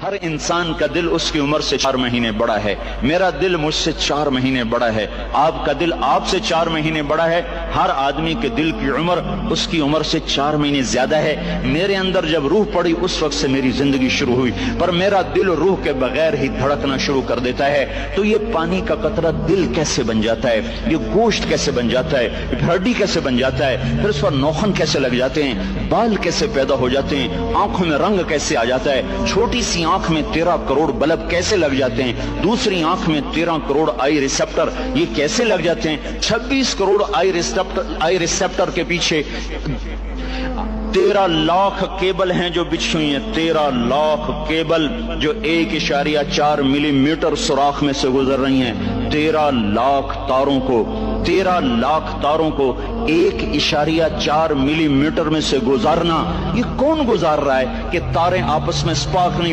ہر انسان کا دل اس کی عمر سے 4 مہینے بڑا ہے. میرا دل مجھ سے 4 مہینے بڑا ہے. آپ کا دل آپ سے 4 مہینے بڑا ہے. ہر آدمی کے دل کی عمر اس کی عمر سے 4 مہینے زیادہ ہے. میرے اندر جب روح پڑی اس وقت سے میری زندگی شروع ہوئی، پر میرا دل روح کے بغیر ہی دھڑکنا شروع کر دیتا ہے. تو یہ پانی کا قطرہ دل کیسے بن جاتا ہے؟ یہ گوشت کیسے بن جاتا ہے؟ ہڈی کیسے بن جاتا ہے؟ پھر اس پر نوخن کیسے لگ جاتے ہیں؟ بال کیسے پیدا ہو جاتے ہیں؟ آنکھوں میں رنگ کیسے آ جاتا ہے؟ چھوٹی سی آنکھ میں 13 کروڑ بلب کیسے لگ جاتے ہیں؟ دوسری آنکھ میں 13 کروڑ آئی ریسپٹر یہ کیسے لگ جاتے ہیں؟ 26 کروڑ آئی ریسپٹر کے پیچھے 13 لاکھ کیبل ہیں جو بچھی ہوئی ہیں. 13 لاکھ کیبل جو 1.4 ملی میٹر سوراخ میں سے گزر رہی ہیں. 13 لاکھ تاروں کو 1.4 ملی میٹر میں سے گزارنا، یہ کون گزار رہا ہے کہ تاریں آپس میں سپارک نہیں